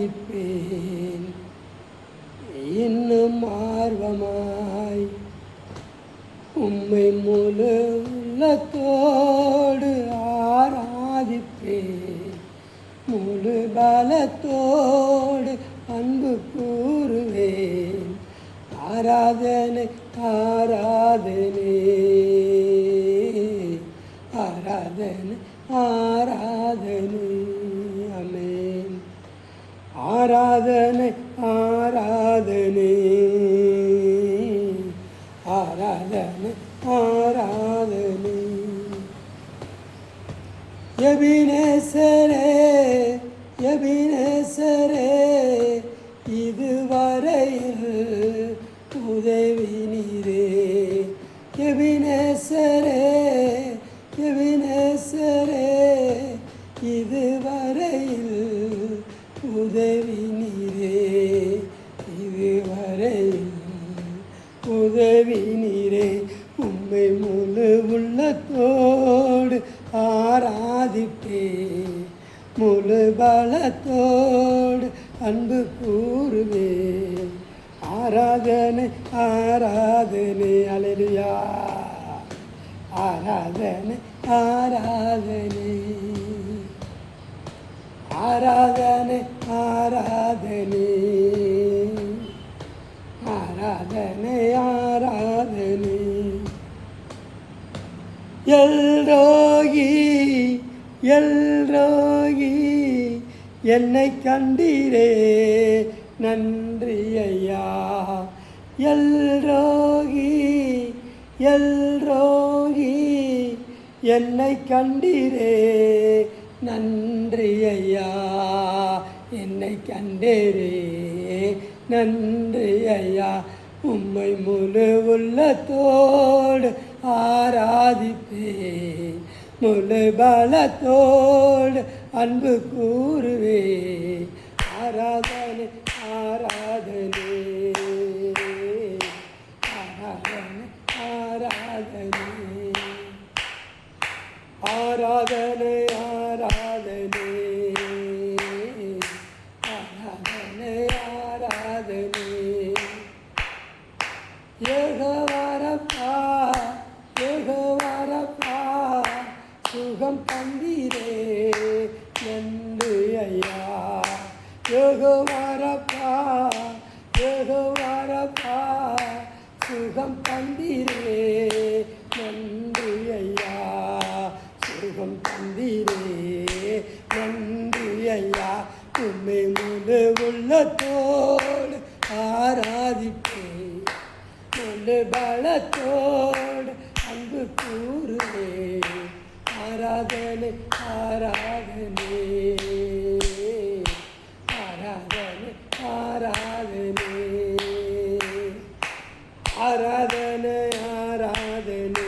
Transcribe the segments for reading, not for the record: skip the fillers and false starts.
ஆராதிப்பேன் இன்னும் ஆர்வமாய் உம்மை முழு உள்ளத்தோடு ஆராதிப்பேன் முழு பலத்தோடு அன்பு கூறுவேன் ஆராதனை ஆராதனை ஆராதனை ஆராதனை ஆமென் ஆராதனை ஆராதனை ஆராதனை ஆராதனை எபினேசரே எபினேசரே இதுவரையில் உதவி நீரே எபினேசரே எபினேசரே இதுவரையில் உதவி நீரே இதுவரையில் உதவி நீரே உம்மை முழு உள்ளத்தோடு ஆராதிப்பேன் முழு பலத்தோடு அன்பு கூறுவேன் ஆராதனை ஆராதனை அல்லேலூயா ஆராதனை ஆராதனை ஆராதனை ஆராதனை ஆராதனை ஆராதனை எல்ரோகி எல்ரோகி என்னை கண்டீரே நன்றி ஐயா எல்ரோகி எல்ரோகி என்னை கண்டீரே நன்றி ஐயா என்னை கண்டீரே நன்றி ஐயா உம்மை முழு உள்ளத்தோடு ஆராதிப்பேன் முழு பலத்தோடு அன்பு கூறுவேன் ஆராதனை ஆராதனை ஆராதனை ஆராதனை ஆராதனை ஆராதனை ஆராதனை ஆராதனை யெகோவாரப்பா யெகோவாரப்பா சுகம் தந்தீரே நன்றி ஐயா யெகோவாரப்பா யெகோவாரப்பா சுகம் தந்தீரே நன்றி ஐயா சுகம் தந்தீரே நன்றி ஐயா உம்மை முழு உள்ளத்தோடு ஆராதிப்பேன் முழு பலத்தோடு அன்பு கூறுவேன் ஆராதனை ஆராதனை ஆராதனை ஆராதனை ஆராதனை ஆராதனை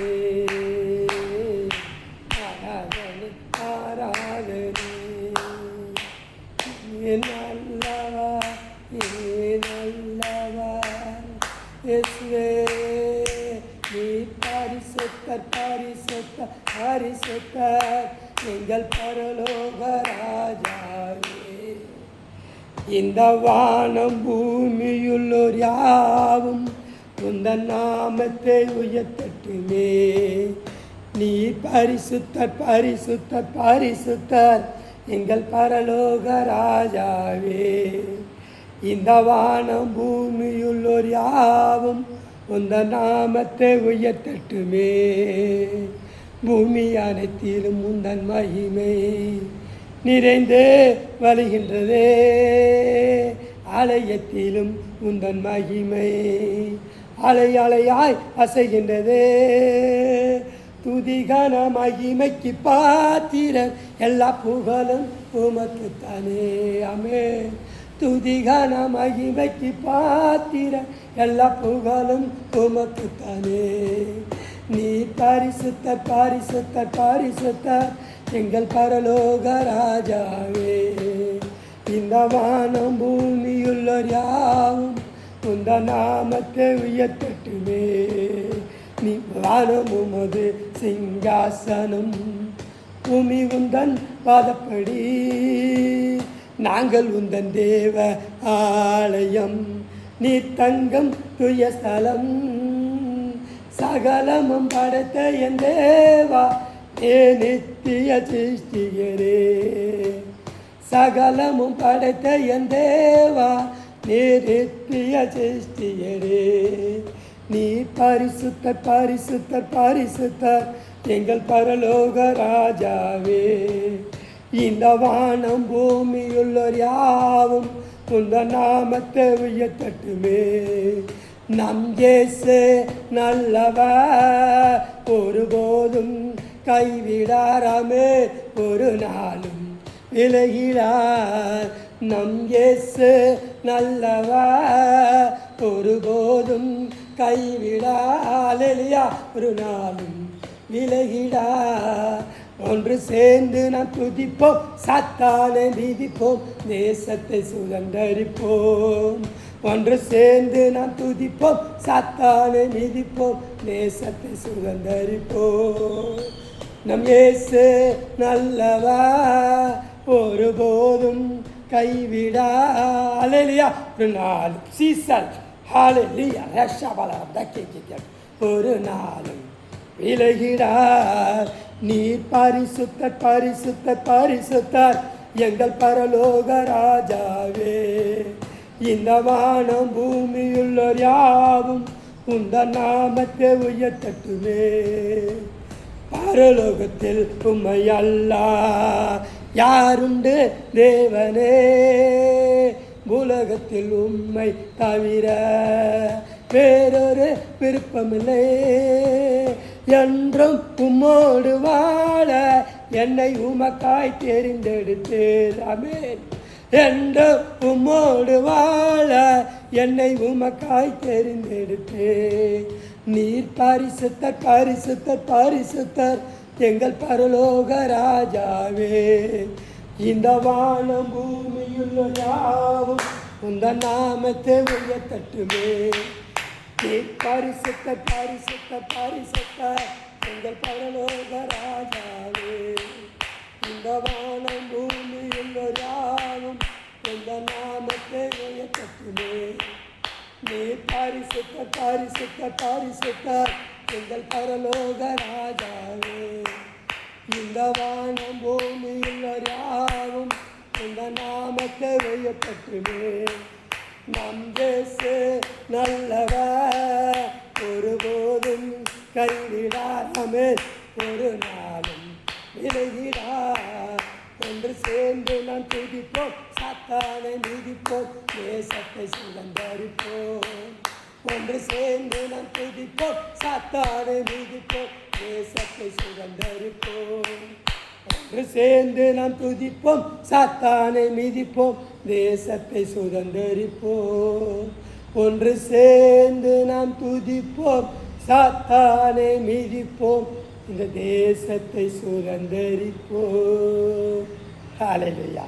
ஆராதனை ஆராதனை நல்லவா நல்லவா இயேசுவே நீ பரிசுத்தர் பரிசுத்தர் பரிசுத்தர் எங்கள் பரலோக ராஜாவே இந்த வானம் பூமியுள்ளோர் யாவும் உந்தன் நாமத்தை உயர்த்தட்டுமே நீ பரிசுத்தர் பரிசுத்தர் பரிசுத்தர் எங்கள் பரலோக ராஜாவே இந்த வானம் பூமியுள்ளோர் யாவும் உந்தன் நாமத்தை உயர்த்தட்டுமே பூமி அனைத்திலும் உந்தன் மகிமை நிறைந்து வருகின்றதே ஆலயத்திலும் உந்தன் மகிமை அலை அலையாய் அசைகின்றதே துதிகான மகிமைக்கு பாத்திரன் எல்லா புகழும் உமக்குத்தானே ஆமென் துதிகான மகிமைக்கு பாத்திரன் எல்லா புகழும் உமக்குத்தானே நீ பரிசுத்தர் பரிசுத்தர் பரிசுத்தர் எங்கள் பரலோக ராஜாவே இந்த வானம் பூமியுள்ளோர் யாவும் உந்த நாமத்தை உயர்த்தட்டுமே நீ வானம் உமது சிங்காசனம் பூமி உந்தன் பாதப்படி நாங்கள் உந்தன் தேவ ஆலயம், நீ தங்கம் துய ஸ்தலம். சகலமும் படைத்த என் தேவா, ஏ நித்திய சிருஷ்டிகரே. சகலமும் படைத்த என் தேவா, நீ நித்திய சிருஷ்டிகரே. நீ பரிசுத்தர் பரிசுத்தர் பரிசுத்தர் எங்கள் பரலோக ராஜாவே. இந்த வானம் பூமியுள்ளோர் யாவும் உந்த நாமத்தை உயர்த்தட்டுமே. நம் இயேசு நல்லவர், ஒருபோதும் கைவிடாராமே, ஒரு நாளும் விலகிடார். நம் இயேசு நல்லவர், ஒருபோதும் கைவிடாலையா, ஒரு நாளும் விலகிடார். ஒன்று சேர்ந்து நாம் துதிப்போம், சாத்தானை மிதிப்போம், தேசத்தை சுதந்தரிப்போம். ஒன்று சேர்ந்து நாம் துதிப்போம், சாத்தானை மிதிப்போம், தேசத்தை சுதந்தரிப்போம். நம் இயேசு நல்லவர், ஒருபோதும் கைவிடாலையா, ஒரு நாள் சீசல் ஹalleluya ரஷபலம் தக்கிக்க, ஒரு நாளும் விலகிடார். நீ பரிசுத்தர் பரிசுத்தர் பரிசுத்தர் எங்கள் பரலோக ராஜாவே. இந்த வானம் பூமியுள்ளோர் யாவும் உந்த நாமத்தை உயர்த்தட்டுமே. பரலோகத்தில் உம்மை அல்லாஹ் யாருண்டு தேவனே, உலகத்தில் உம்மை தவிர வேறொரு விருப்பமில்லை. என்றும் உம்மோடு வாழ என்னை உமக்காய் தெரிந்தெடுத்தேன். ஆமென். என்றும் உம்மோடு வாழ என்னை உமக்காய் தெரிந்தெடுத்தேன். நீர் பரிசுத்தர் பரிசுத்தர் பரிசுத்தர் எங்கள் பரலோக ராஜாவே. இந்த வானம் பூமியுள்ள யாவும் உந்த நாமத்தை உயர்த்தட்டுமே. நீ பரிசுத்தர் பரிசுத்தர் பரிசுத்தர் எங்கள் பரலோக ராஜாவே. இந்த வானம் பூமியுள்ள யாவும் உந்த நாமத்தை உயர்த்தட்டுமே. நீ பரிசுத்தர் பரிசுத்தர் பரிசுத்தர் எங்கள் பரலோக ராஜாவே. இந்த வானம் பூமியுள்ள யாவும் இந்த நாமத்தை உயர்த்தட்டுமே. நம் இயேசு நல்லவர், ஒருபோதும் கைவிடாராமே, ஒரு நாளும் விலகிடார். ஒன்று சேர்ந்து நாம் துதிப்போம், சாத்தானை மிதிப்போம், தேசத்தை சுதந்தரிப்போம். ஒன்று சேர்ந்து நாம் துதிப்போம், சாத்தானை மிதிப்போம், தேசத்தை சுதந்தரிப்போம். ஒன்று சேர்ந்து நாம் துதிப்போம், சாத்தானை மிதிப்போம், தேசத்தை சுதந்தரிப்போம். ஒன்று சேர்ந்து நாம் துதிப்போம், சாத்தானை மிதிப்போம், இந்த தேசத்தை சுதந்தரிப்போம். ஹல்லேலூயா.